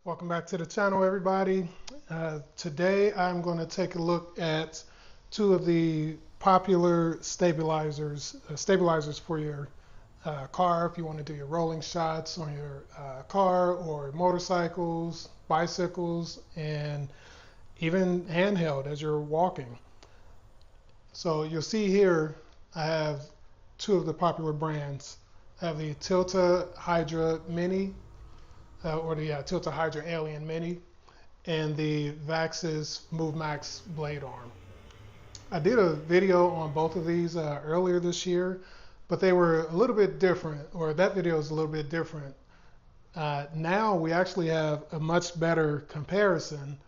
Welcome back to the channel, everybody. Today I'm going to take a look at two of the popular stabilizers for your car if you want to do your rolling shots on your car or motorcycles, bicycles, and even handheld as you're walking. So you'll see here I have two of the popular brands. I have the Tilta Hydra Mini or the Tilta Hydra Alien Mini and the Vaxxis MovMax Blade Arm. I did a video on both of these earlier this year, but they were a little bit different, or that video is a little bit different. Now we actually have a much better comparison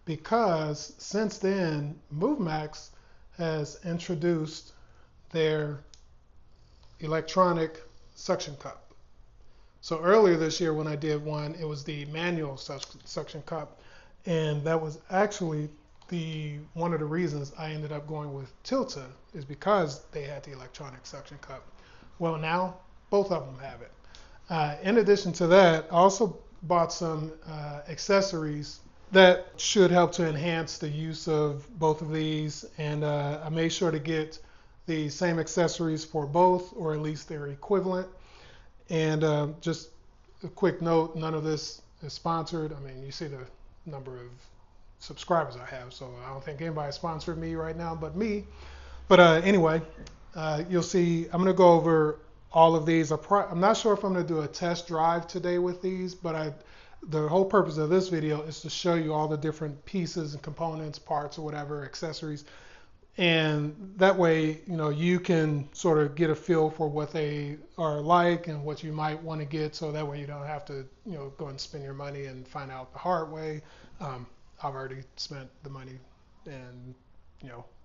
because since then, MovMax has introduced their electronic suction cup. So earlier this year when I did one, it was the manual suction cup, and that was actually one of the reasons I ended up going with Tilta is because they had the electronic suction cup. Well, now both of them have it. In addition to that, I also bought some accessories that should help to enhance the use of both of these, and I made sure to get the same accessories for both, or at least their equivalent. And just a quick note, none of this is sponsored. I mean, you see the number of subscribers I have, so I don't think anybody sponsored me right now but me. But anyway, you'll see I'm going to go over all of these. I'm not sure if I'm going to do a test drive today with these, but the whole purpose of this video is to show you all the different pieces and components, parts or whatever, accessories. And that way, you can sort of get a feel for what they are like and what you might want to get. So that way you don't have to, go and spend your money and find out the hard way. I've already spent the money and,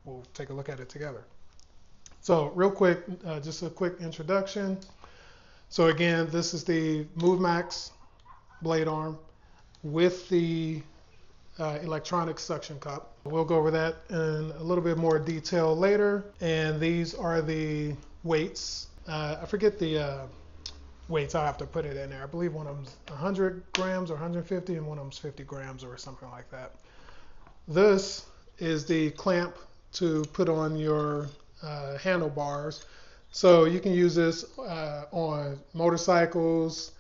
we'll take a look at it together. So real quick, just a quick introduction. So again, this is the MovMax Blade Arm with the electronic suction cup. We'll go over that in a little bit more detail later. And these are the weights. I forget the weights. I have to put it in there. I believe one of them's 100 grams or 150 and one of them's 50 grams or something like that. This is the clamp to put on your handlebars. So you can use this on motorcycles,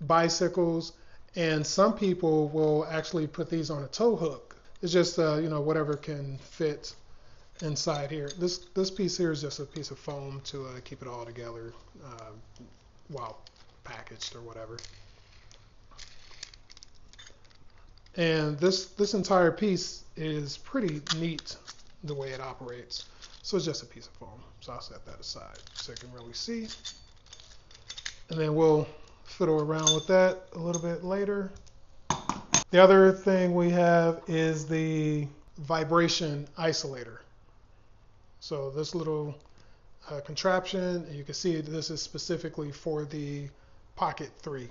bicycles, and some people will actually put these on a tow hook. It's just whatever can fit inside here. This piece here is just a piece of foam to keep it all together while packaged or whatever. And this entire piece is pretty neat the way it operates. So it's just a piece of foam. So I'll set that aside so you can really see. And then we'll fiddle around with that a little bit later. The other thing we have is the vibration isolator. So this little contraption, and you can see this is specifically for the Pocket 3.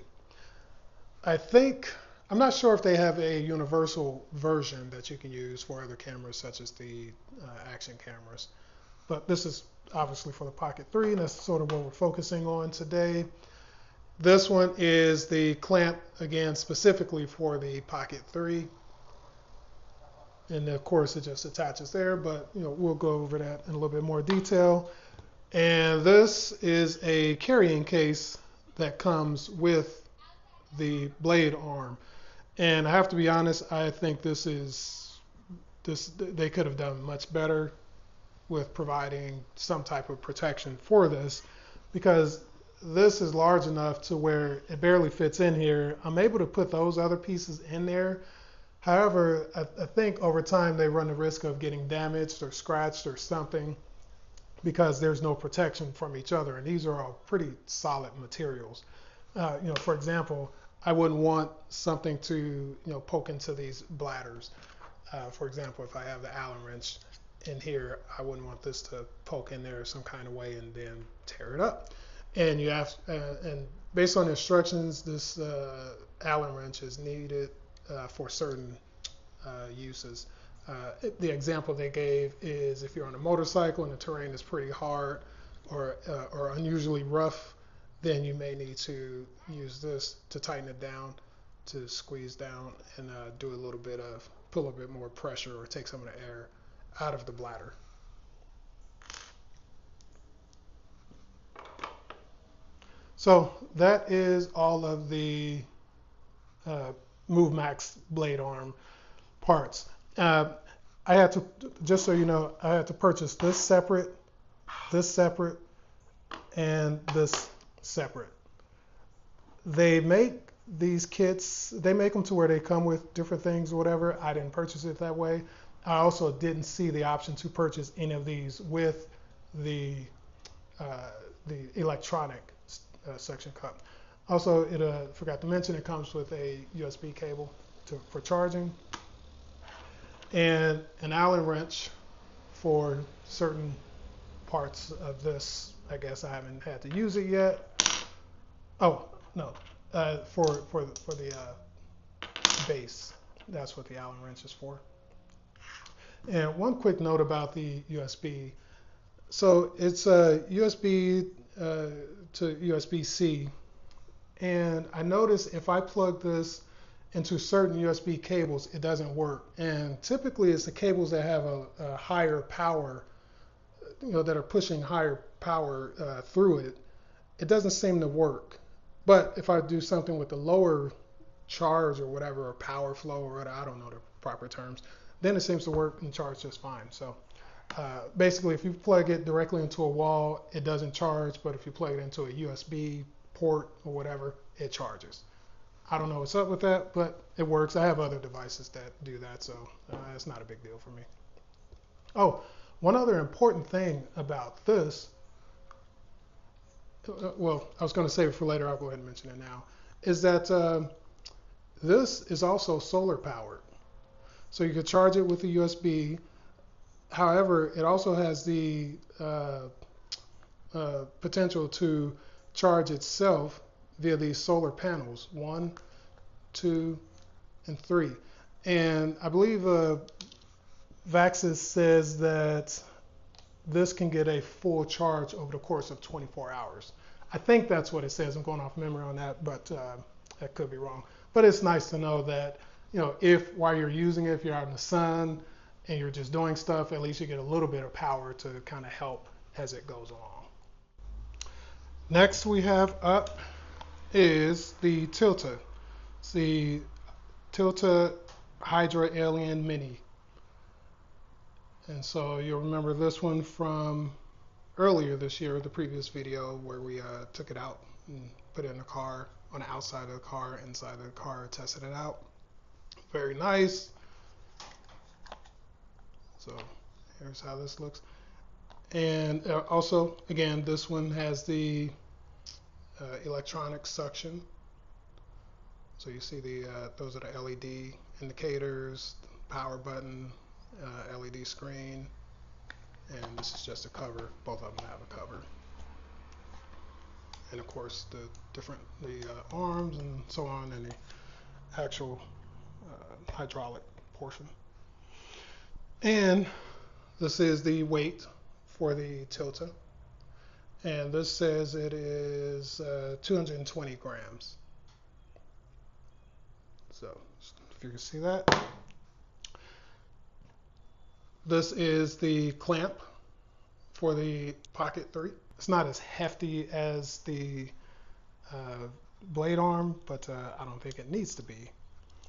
I'm not sure if they have a universal version that you can use for other cameras such as the action cameras, but this is obviously for the Pocket 3, and that's sort of what we're focusing on today. This one is the clamp, again, specifically for the Pocket 3. And of course, it just attaches there, but we'll go over that in a little bit more detail. And this is a carrying case that comes with the blade arm. And I have to be honest, I think they could have done much better with providing some type of protection for this, because this is large enough to where it barely fits in here. I'm able to put those other pieces in there. However, I think over time they run the risk of getting damaged or scratched or something because there's no protection from each other. And these are all pretty solid materials. For example, I wouldn't want something to poke into these bladders. For example, if I have the Allen wrench in here, I wouldn't want this to poke in there some kind of way and then tear it up. And you have, and based on instructions, this Allen wrench is needed for certain uses. The example they gave is if you're on a motorcycle and the terrain is pretty hard or unusually rough, then you may need to use this to tighten it down to squeeze down and do a little bit of, put a little bit more pressure or take some of the air out of the bladder. So that is all of the MovMax Blade Arm parts. I had to, just so you know, I had to purchase this separate, and this separate. They make these kits, they make them to where they come with different things or whatever. I didn't purchase it that way. I also didn't see the option to purchase any of these with the electronic suction cup. Also, it forgot to mention, it comes with a USB cable for charging, and an Allen wrench for certain parts of this. I guess I haven't had to use it yet. Oh no, for the base. That's what the Allen wrench is for. And one quick note about the USB. So it's a USB to USB-C, and I noticed if I plug this into certain USB cables, it doesn't work. And typically it's the cables that have a higher power, that are pushing higher power through it. It doesn't seem to work. But if I do something with the lower charge or whatever, or power flow or whatever, I don't know the proper terms, then it seems to work and charge just fine. So basically, if you plug it directly into a wall, it doesn't charge, but if you plug it into a USB port or whatever, it charges. I don't know what's up with that, but it works. I have other devices that do that, so it's not a big deal for me. Oh, one other important thing about this, well, I was going to save it for later, I'll go ahead and mention it now, is that this is also solar powered. So you could charge it with a USB. However, it also has the potential to charge itself via these solar panels, 1, 2, and 3. And I believe Vaxis says that this can get a full charge over the course of 24 hours. I think that's what it says. I'm going off memory on that, but that could be wrong. But it's nice to know that, if while you're using it, if you're out in the sun and you're just doing stuff, at least you get a little bit of power to kind of help as it goes along. Next we have up is the Tilta. It's the Tilta Hydra Alien Mini. And so you'll remember this one from earlier this year, the previous video where we took it out and put it in the car, on the outside of the car, inside of the car, tested it out. Very nice. So here's how this looks. And also, again, this one has the electronic suction. So you see those are the LED indicators, power button, LED screen, and this is just a cover. Both of them have a cover. And of course the arms and so on, and the actual hydraulic portion. And this is the weight for the Tilta, and this says it is 220 grams. So if you can see that. This is the clamp for the Pocket 3. It's not as hefty as the blade arm, but I don't think it needs to be.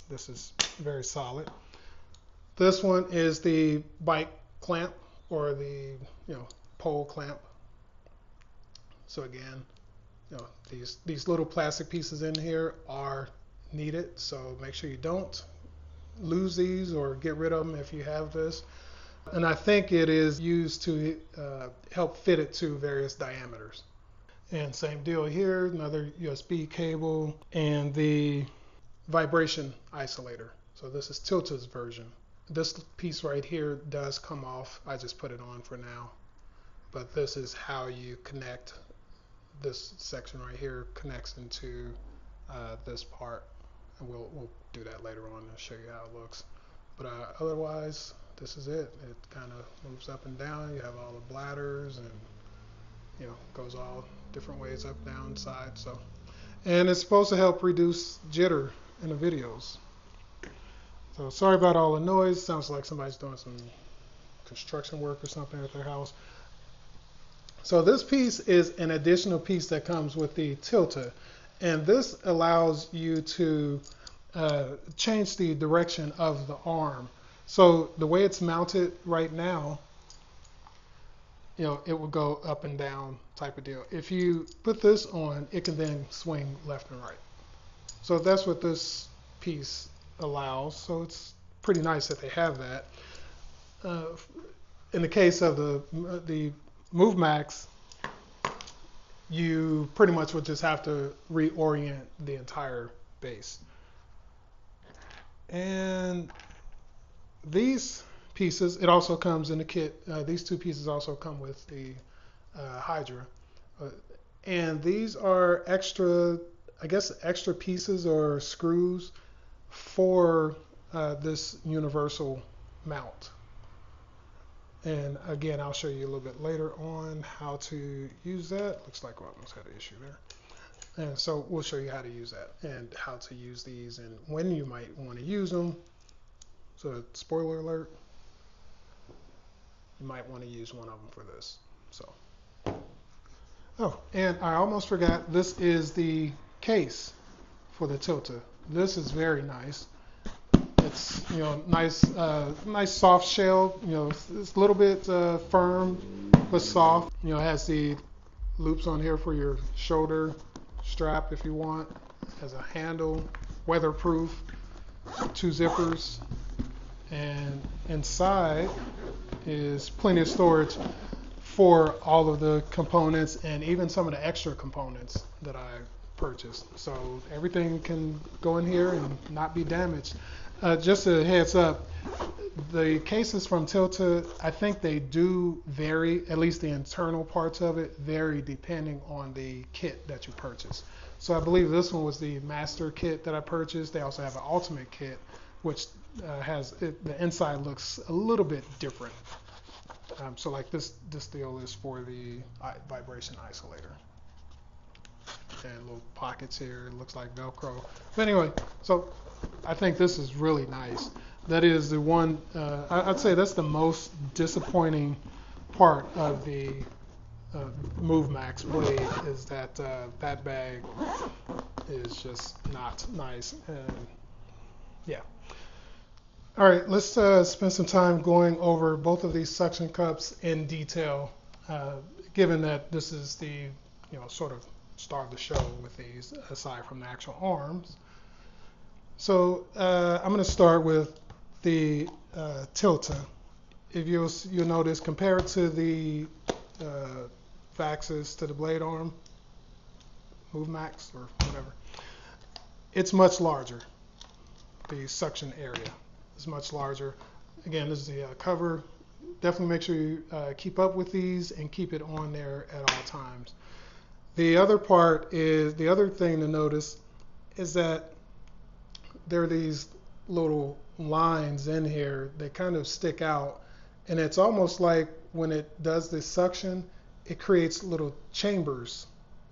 This is very solid. This one is the bike clamp, or the pole clamp. So again, these little plastic pieces in here are needed, so make sure you don't lose these or get rid of them if you have this. And I think it is used to help fit it to various diameters. And same deal here, another USB cable and the vibration isolator. So this is Tilta's version. This piece right here does come off. I just put it on for now. But this is how you connect. This section right here connects into this part. And we'll do that later on and show you how it looks. But otherwise, this is it. It kind of moves up and down. You have all the bladders, and goes all different ways, up, down, side. So, and it's supposed to help reduce jitter in the videos. So sorry about all the noise. Sounds like somebody's doing some construction work or something at their house. So this piece is an additional piece that comes with the Tilta, and this allows you to change the direction of the arm. So the way it's mounted right now, you know, it will go up and down type of deal. If you put this on, it can then swing left and right. So that's what this piece allows. So it's pretty nice that they have that. In the case of the MovMax, you pretty much would just have to reorient the entire base. And these pieces, it also comes in the kit. These two pieces also come with the Hydra. And these are extra, I guess, extra pieces or screws for this universal mount. And again, I'll show you a little bit later on how to use that. Looks like we almost had an issue there. And so we'll show you how to use that and how to use these and when you might want to use them. So spoiler alert, you might want to use one of them for this. So, oh, and I almost forgot, this is the case for the Tilta. This is very nice. It's, you know, nice soft shell. You know, it's a little bit firm but soft. You know, it has the loops on here for your shoulder strap if you want. It has a handle, weatherproof, 2 zippers, and inside is plenty of storage for all of the components and even some of the extra components that I purchased. So everything can go in here and not be damaged. Just a heads up, the cases from Tilta, I think they do vary, at least the internal parts of it vary depending on the kit that you purchase. So I believe this one was the master kit that I purchased. They also have an ultimate kit, which the inside looks a little bit different. So like this deal is for the vibration isolator. And little pockets here, it looks like Velcro. But anyway, so I think this is really nice. That is the one, I'd say that's the most disappointing part of the MovMax Blade is that that bag is just not nice. And yeah. All right, let's spend some time going over both of these suction cups in detail, given that this is the, you know, sort of star of the show with these, aside from the actual arms. So I'm going to start with the Tilta. If you'll notice, compared to the Vaxxas, to the Blade Arm, MovMax or whatever, it's much larger. The suction area is much larger. Again, this is the cover. Definitely make sure you keep up with these and keep it on there at all times. The other thing to notice is that there are these little lines in here that kind of stick out, and it's almost like when it does this suction, it creates little chambers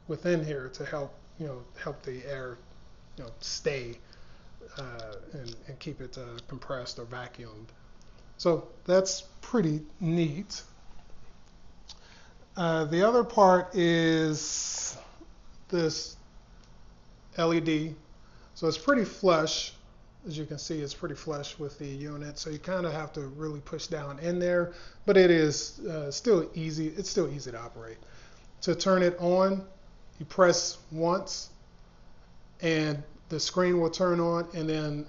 within here to help the air, you know, stay and keep it compressed or vacuumed. So that's pretty neat. The other part is this LED. So it's pretty flush. As you can see, it's pretty flush with the unit. So you kind of have to really push down in there, but it is still easy. It's still easy to operate. To turn it on, you press once and the screen will turn on, and then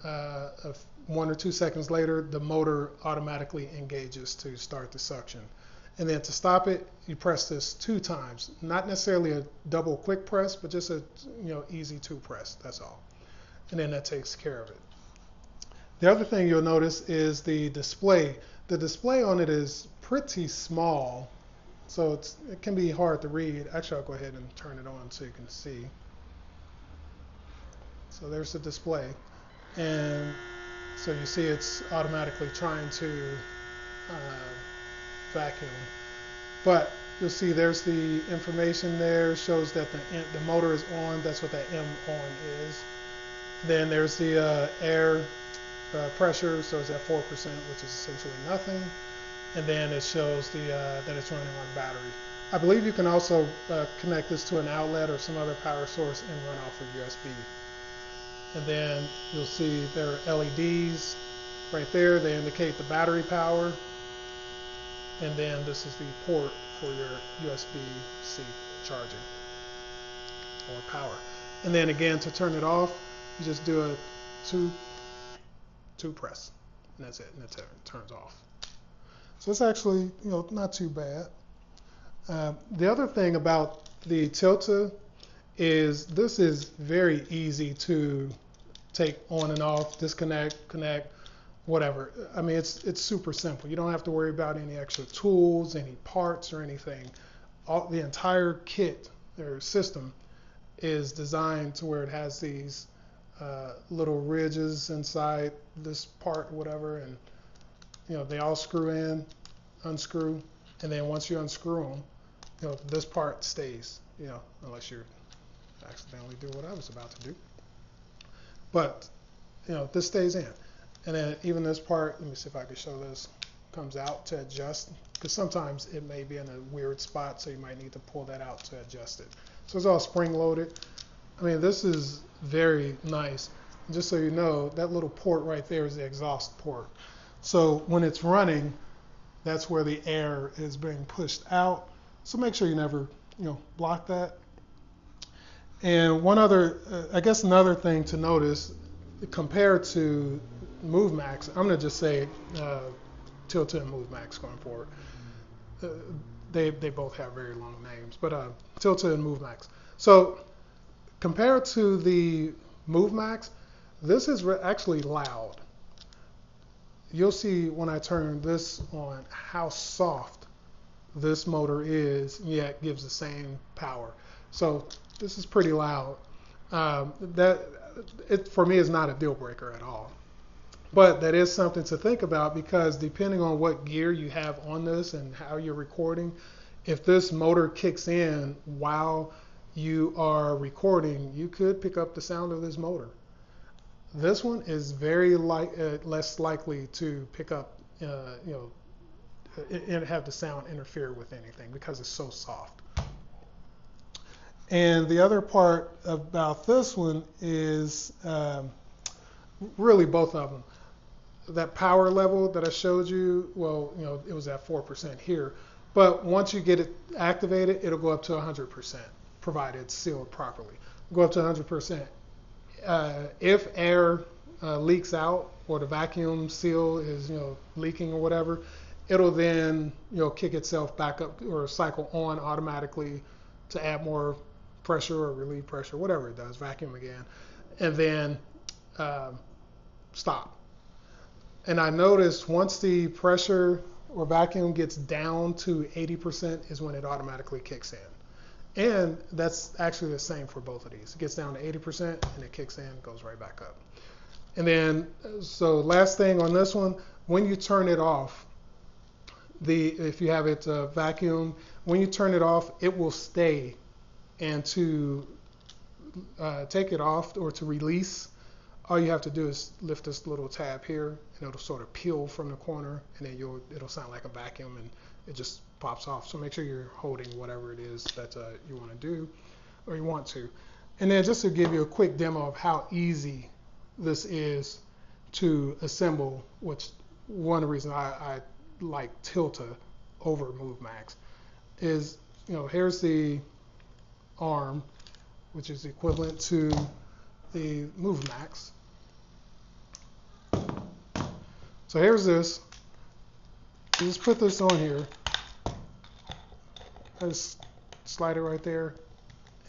1 or 2 seconds later, the motor automatically engages to start the suction. And then to stop it, you press this 2 times. Not necessarily a double quick press, but just a easy 2 press. That's all. And then that takes care of it. The other thing you'll notice is the display. The display on it is pretty small, so it can be hard to read. Actually, I'll go ahead and turn it on so you can see. So there's the display. And so you see it's automatically trying to vacuum. But you'll see there's the information there. It shows that the motor is on. That's what that M on is. Then there's the air pressure, so it's at 4%, which is essentially nothing. And then it shows that it's running on battery. I believe you can also connect this to an outlet or some other power source and run off of USB. And then you'll see there are LEDs right there. They indicate the battery power. And then this is the port for your USB-C charging or power. And then again, to turn it off, you just do a two press, and that's it, and it turns off. So it's actually, not too bad. The other thing about the Tilta is this is very easy to take on and off, disconnect, connect, whatever. I mean, it's super simple. You don't have to worry about any extra tools, any parts, or anything. The entire kit or system is designed to where it has these little ridges inside this part, whatever, and they all screw in, unscrew, and then once you unscrew them, this part stays, unless you accidentally do what I was about to do. But this stays in, and then even this part, let me see if I can show this, comes out to adjust, because sometimes it may be in a weird spot, so you might need to pull that out to adjust it. So it's all spring loaded. I mean, this is very nice. Just so you know, that little port right there is the exhaust port. So when it's running, that's where the air is being pushed out. So make sure you never, block that. And one other, I guess another thing to notice, compared to MovMax, I'm going to just say Tilta and MovMax going forward. They both have very long names, but Tilta and MovMax. So compared to the MovMax, this is actually loud. You'll see when I turn this on how soft this motor is, yet gives the same power. So this is pretty loud. For me is not a deal breaker at all. But that is something to think about, because depending on what gear you have on this and how you're recording, if this motor kicks in while you are recording, you could pick up the sound of this motor. This one is very less likely to pick up, and have the sound interfere with anything because it's so soft. And the other part about this one is really both of them. That power level that I showed you, well, it was at 4% here, but once you get it activated, it'll go up to 100%, provided it's sealed properly. Go up to 100%. If air leaks out or the vacuum seal is leaking or whatever, it'll then kick itself back up or cycle on automatically to add more pressure or relieve pressure, whatever it does, vacuum again, and then stop. And I noticed once the pressure or vacuum gets down to 80% is when it automatically kicks in. And that's actually the same for both of these. It gets down to 80% and it kicks in, goes right back up. And then, so last thing on this one, when you turn it off, if you have it vacuum, when you turn it off, it will stay. And to take it off or to release, all you have to do is lift this little tab here, and it'll sort of peel from the corner, and then it'll sound like a vacuum, and it just pops off. So make sure you're holding whatever it is that you want to do, or you want to. And then just to give you a quick demo of how easy this is to assemble, which one of the reasons I like Tilta over MovMax is, here's the arm, which is equivalent to the MovMax. So here's this. You just put this on here. I just slide it right there,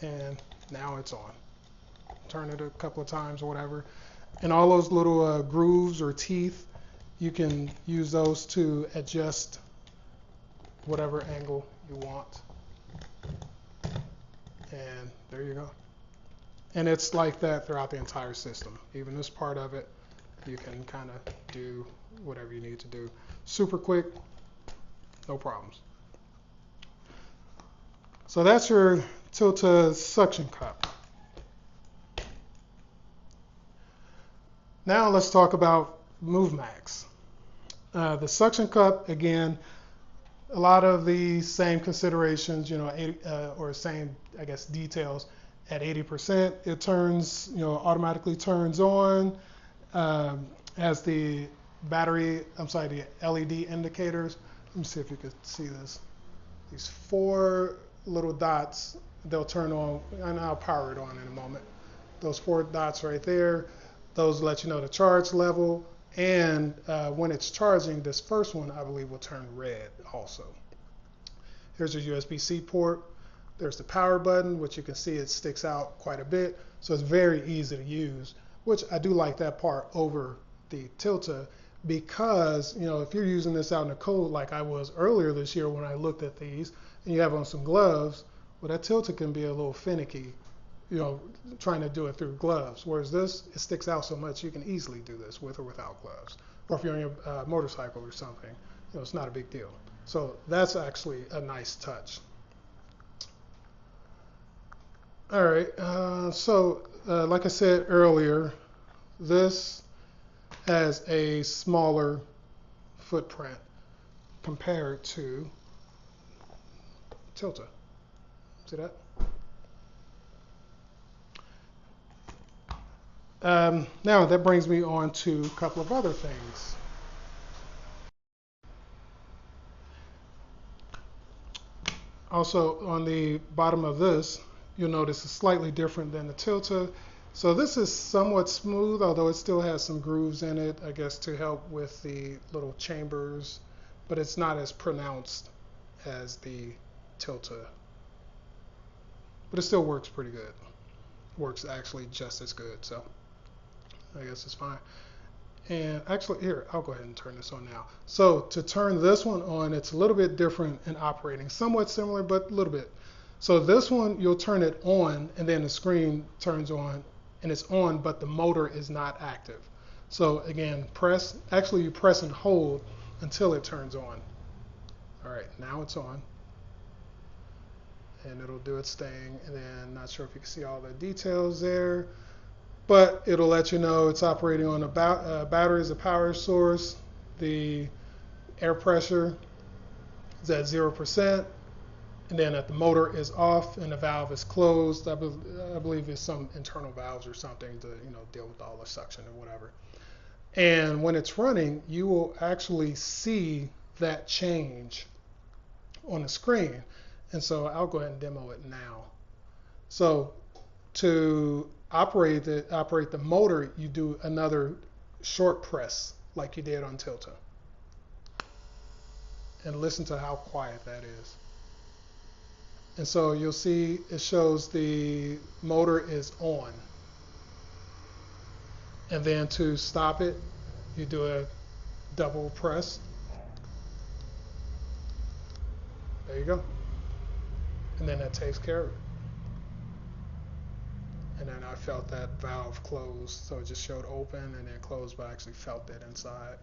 and now it's on. Turn it a couple of times or whatever. And all those little grooves or teeth, you can use those to adjust whatever angle you want. And there you go. And it's like that throughout the entire system. Even this part of it, you can kind of do whatever you need to do. Super quick, no problems. So that's your Tilta suction cup. Now let's talk about MovMax. The suction cup, again, a lot of the same considerations, you know, or same, I guess, details. At 80%, it turns, you know, automatically turns on. As the the LED indicators. Let me see if you could see this. These four little dots, they'll turn on, and I'll power it on in a moment. Those four dots right there, those let you know the charge level. And when it's charging, this first one, I believe, will turn red also. Here's your USB-C port. There's the power button, which you can see it sticks out quite a bit. So it's very easy to use, which I do like that part over the Tilta, because, you know, if you're using this out in the cold like I was earlier this year when I looked at these, and you have on some gloves, well, that Tilta can be a little finicky, you know, trying to do it through gloves. Whereas this, it sticks out so much, you can easily do this with or without gloves. Or if you're on your motorcycle or something, you know, it's not a big deal. So that's actually a nice touch. All right, like I said earlier, this has a smaller footprint compared to Tilta. See that? Now that brings me on to a couple of other things. Also, on the bottom of this, you'll notice it's slightly different than the Tilta. So this is somewhat smooth, although it still has some grooves in it, I guess, to help with the little chambers, but it's not as pronounced as the Tilta. But it still works pretty good. Works actually just as good, so I guess it's fine. And actually, here, I'll go ahead and turn this on now. So to turn this one on, it's a little bit different in operating. Somewhat similar, but a little bit. So this one, you'll turn it on, and then the screen turns on, and it's on, but the motor is not active. So again, you press and hold until it turns on. All right, now it's on. And it'll do its thing, and then not sure if you can see all the details there, but it'll let you know it's operating on a battery as a power source. The air pressure is at 0%, and then that the motor is off and the valve is closed. I believe it's some internal valves or something to, you know, deal with all the suction and whatever. And when it's running, you will actually see that change on the screen. And so I'll go ahead and demo it now. So to operate the motor, you do another short press like you did on Tilta. And listen to how quiet that is. And so you'll see it shows the motor is on. And then to stop it, you do a double press. There you go. And then that takes care of it. And then I felt that valve close, so it just showed open and then closed, but I actually felt it inside.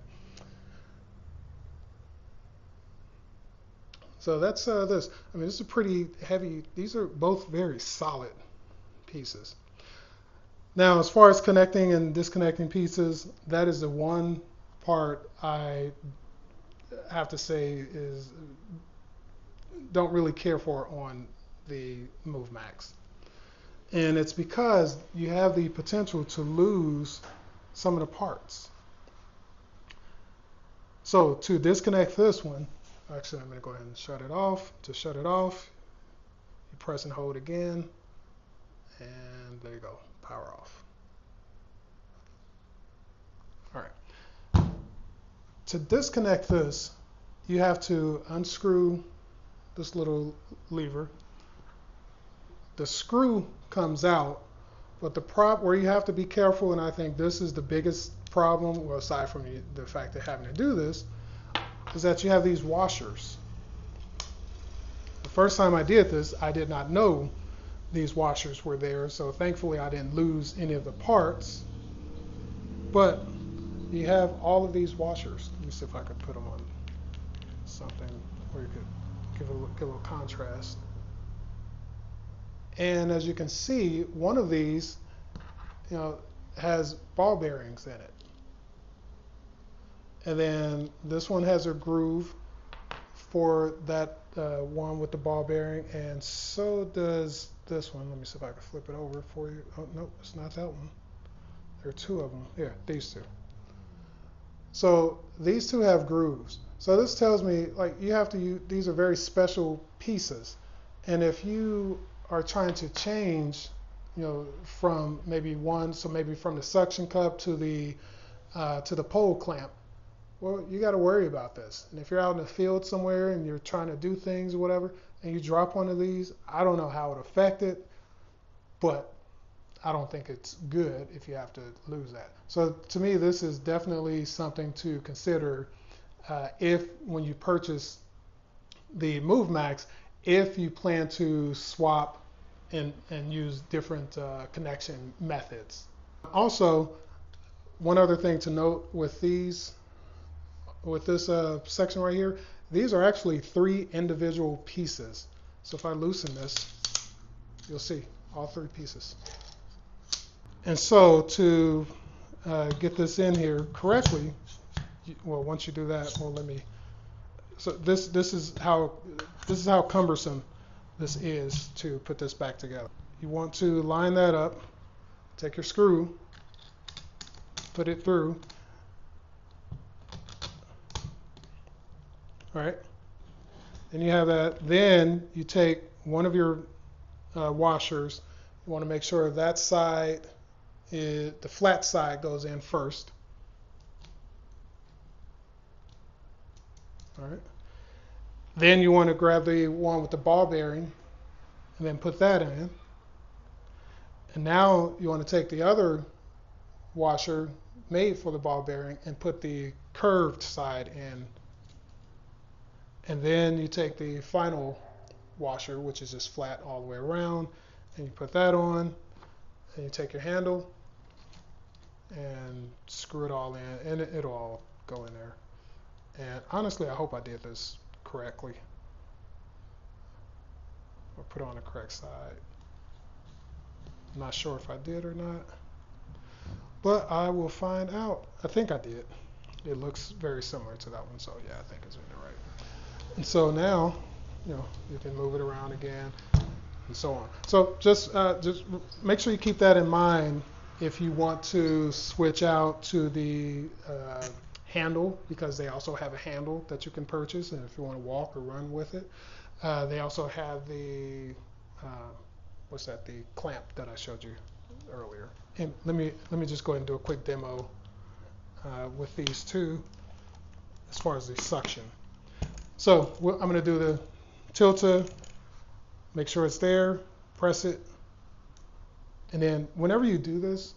So that's this. I mean, this is a pretty heavy, these are both very solid pieces. Now, as far as connecting and disconnecting pieces, that is the one part I have to say is don't really care for on the MovMax. And it's because you have the potential to lose some of the parts. So to disconnect this one, actually I'm going to go ahead and shut it off. To shut it off, you press and hold again, and there you go, power off. All right. To disconnect this, you have to unscrew this little lever. The screw comes out, but where you have to be careful, and I think this is the biggest problem, well, aside from the fact of having to do this, is that you have these washers. The first time I did this, I did not know these washers were there, so thankfully I didn't lose any of the parts. But you have all of these washers. Let me see if I could put them on something where you could give a little contrast. And as you can see, one of these, you know, has ball bearings in it. And then this one has a groove for that one with the ball bearing, and so does this one. Let me see if I can flip it over for you. Oh, no, it's not that one. There are two of them. Yeah, these two. So these two have grooves. So this tells me, like, you have to use, these are very special pieces. And if you are trying to change, you know, from maybe one, so maybe from the suction cup to the pole clamp, well, you got to worry about this. And if you're out in the field somewhere and you're trying to do things or whatever, and you drop one of these, I don't know how it affected it, but I don't think it's good if you have to lose that. So to me, this is definitely something to consider if, when you purchase the MovMax, if you plan to swap and use different connection methods. Also, one other thing to note with these, with this section right here, these are actually 3 individual pieces. So if I loosen this, you'll see all 3 pieces. And so to get this in here correctly, well, once you do that, well, let me. So this is how cumbersome this is to put this back together. You want to line that up. Take your screw, put it through. All right. Then you have that. Then you take one of your washers. You want to make sure that side, the flat side, goes in first. All right. Then you want to grab the one with the ball bearing and then put that in. And now you want to take the other washer made for the ball bearing and put the curved side in. And then you take the final washer, which is just flat all the way around, and you put that on, and you take your handle and screw it all in, and it'll all go in there. And honestly, I hope I did this correctly, or put it on the correct side. I'm not sure if I did or not, but I will find out. I think I did. It looks very similar to that one, so yeah, I think it's in there right. And so now, you know, you can move it around again, and so on. So just make sure you keep that in mind if you want to switch out to the handle, because they also have a handle that you can purchase, and if you want to walk or run with it. They also have the the clamp that I showed you earlier. And let me just go ahead and do a quick demo with these two as far as the suction. So I'm going to do the Tilta, make sure it's there, press it, and then whenever you do this,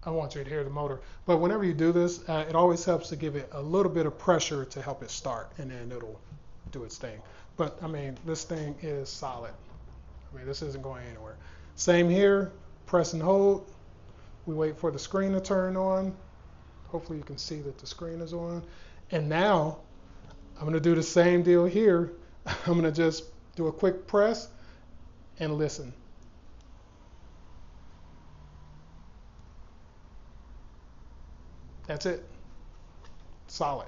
I want you to hear the motor, but whenever you do this, it always helps to give it a little bit of pressure to help it start, and then it'll do its thing. But I mean, this thing is solid. I mean, this isn't going anywhere. Same here, press and hold. We wait for the screen to turn on. Hopefully you can see that the screen is on. And now I'm going to do the same deal here. I'm going to just do a quick press and listen. That's it. Solid.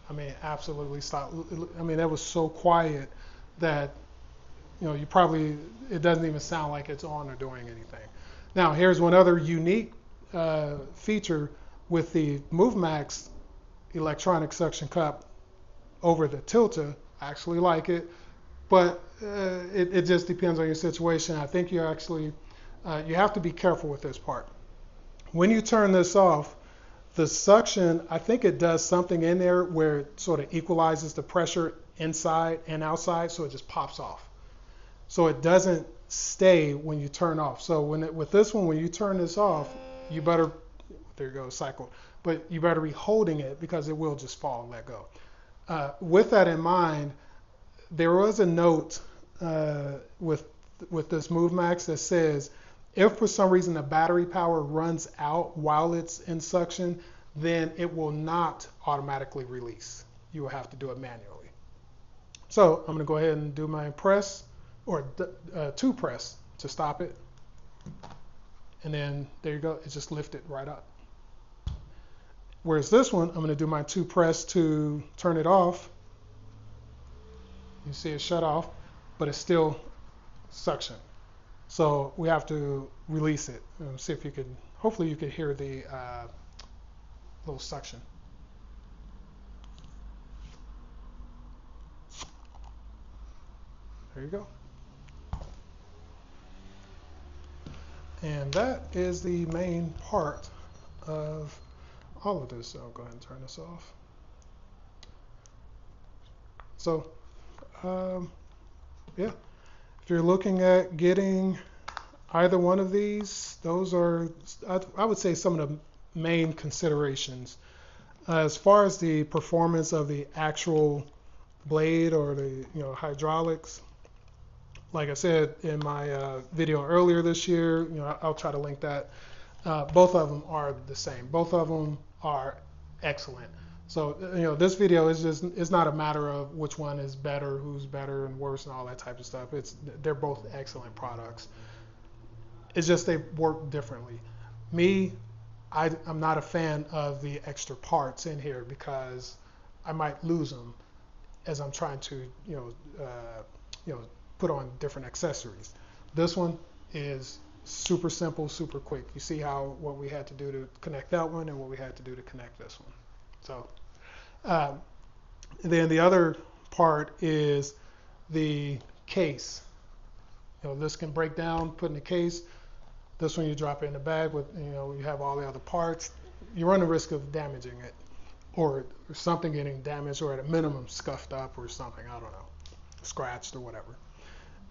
I mean, absolutely solid. I mean, that was so quiet that, you know, it doesn't even sound like it's on or doing anything. Now, here's one other unique feature with the MovMax electronic suction cup over the Tilta. I actually like it, but it just depends on your situation. I think you actually, you have to be careful with this part. When you turn this off, the suction, I think it does something in there where it sort of equalizes the pressure inside and outside, so it just pops off. So it doesn't stay when you turn off. So with this one, when you turn this off, you better, there you go, cycle, but you better be holding it because it will just fall and let go. With that in mind, there was a note with this MovMax that says, if for some reason the battery power runs out while it's in suction, then it will not automatically release. you will have to do it manually. So I'm going to go ahead and do my press, or two press to stop it. And then there you go, it just lifted right up. Whereas this one, I'm going to do my two press to turn it off. You see it shut off, but it's still suction. So we have to release it. See if you can, hopefully you can hear the little suction. There you go. And that is the main part of all of this. I'll go ahead and turn this off. So, yeah, if you're looking at getting either one of these, those are, I would say, some of the main considerations. As far as the performance of the actual blade or the hydraulics, like I said in my video earlier this year, I'll try to link that. Both of them are the same. Both of them are excellent. So this video is just, it's not a matter of which one is better, who's better and worse and all that type of stuff. They're both excellent products. It's just they work differently. Me, I'm not a fan of the extra parts in here because I might lose them as I'm trying to put on different accessories. This one is super simple, super quick. You see what we had to do to connect that one and what we had to do to connect this one. So then the other part is the case. This can break down, put in the case. This one you drop it in the bag with, you have all the other parts. You run the risk of damaging it or something getting damaged or at a minimum scuffed up or something, I don't know, scratched or whatever.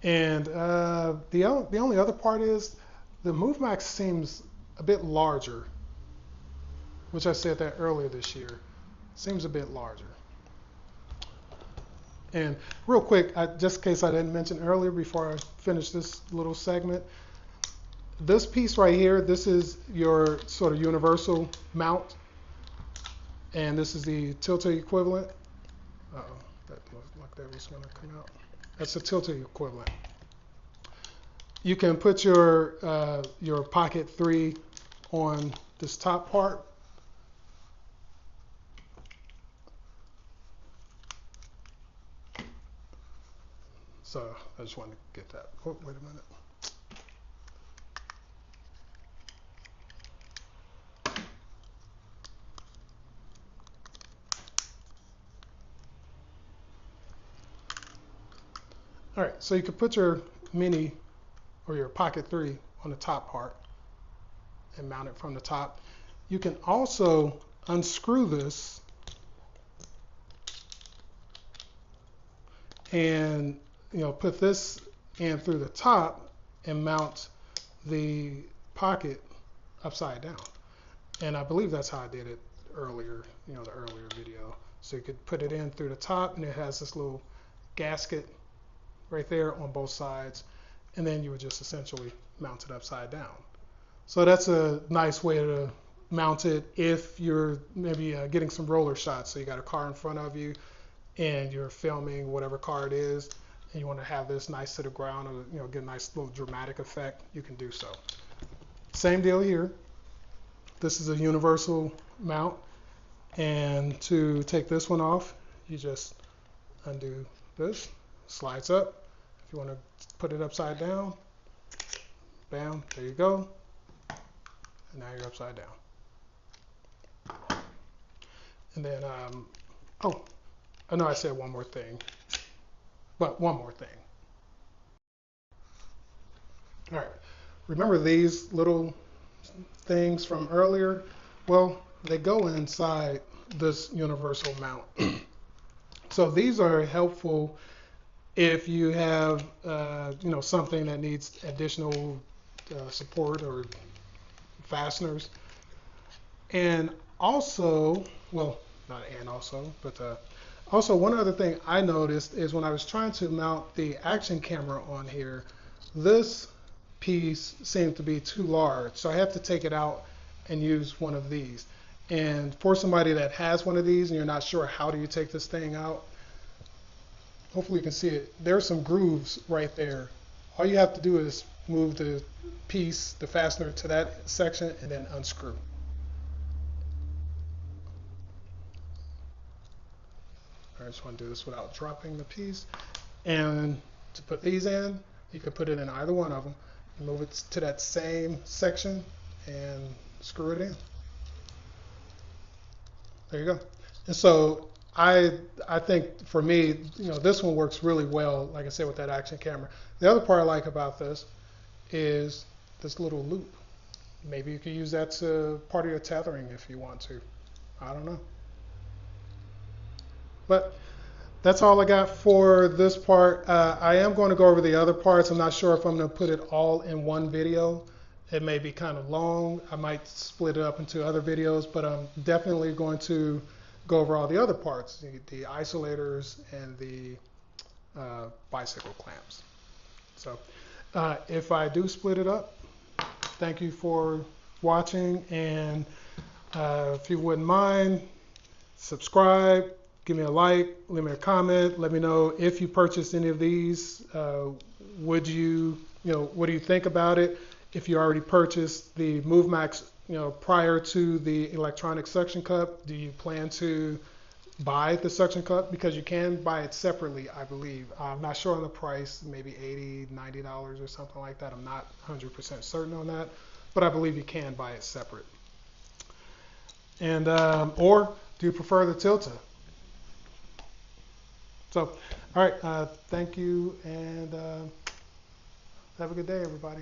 And the only other part is the MovMax seems a bit larger, which I said that earlier this year. Seems a bit larger. And real quick, just in case I didn't mention earlier before I finish this little segment, this piece right here, this is your sort of universal mount, and this is the Tilta equivalent. Uh-oh, that looked like that was going to come out. That's the Tilta equivalent. You can put your Pocket 3 on this top part. So I just wanted to get that. Oh, wait a minute. All right, so you can put your Mini or your Pocket 3 on the top part and mount it from the top. You can also unscrew this and put this in through the top and mount the Pocket upside down. And I believe that's how I did it earlier, the earlier video. So you could put it in through the top and it has this little gasket right there on both sides, and then you would just essentially mount it upside down. So that's a nice way to mount it if you're maybe getting some roller shots. So you got a car in front of you and you're filming whatever car it is and you want to have this nice to the ground or get a nice little dramatic effect, you can do so. Same deal here. This is a universal mount, and to take this one off, you just undo this. Slides up. If you want to put it upside down, bam, there you go. And now you're upside down. And then, oh, I know I said one more thing, but one more thing. All right, remember these little things from earlier? Well, they go inside this universal mount. So these are helpful if you have something that needs additional support or fasteners. And also, well, not and also, but also one other thing I noticed is when I was trying to mount the action camera on here, this piece seemed to be too large. So I have to take it out and use one of these. And for somebody that has one of these and you're not sure how do you take this thing out, hopefully you can see it. There's some grooves right there. All you have to do is move the piece, the fastener, to that section and then unscrew. I just want to do this without dropping the piece. And to put these in, you can put it in either one of them. Move it to that same section and screw it in. There you go. And so I think for me, this one works really well, like I said, with that action camera. The other part I like about this is this little loop. Maybe you could use that to part of your tethering if you want to. I don't know. But that's all I got for this part. I am going to go over the other parts. I'm not sure if I'm going to put it all in one video. It may be kind of long. I might split it up into other videos, but I'm definitely going to go over all the other parts, the isolators and the bicycle clamps. So if I do split it up, thank you for watching, and if you wouldn't mind, subscribe, give me a like, leave me a comment, let me know if you purchased any of these. What do you think about it? If you already purchased the MovMax, prior to the electronic suction cup, do you plan to buy the suction cup? Because you can buy it separately, I believe. I'm not sure on the price, maybe $80, $90 or something like that. I'm not 100% certain on that, but I believe you can buy it separate. And or do you prefer the Tilta? So, all right, thank you, and have a good day, everybody.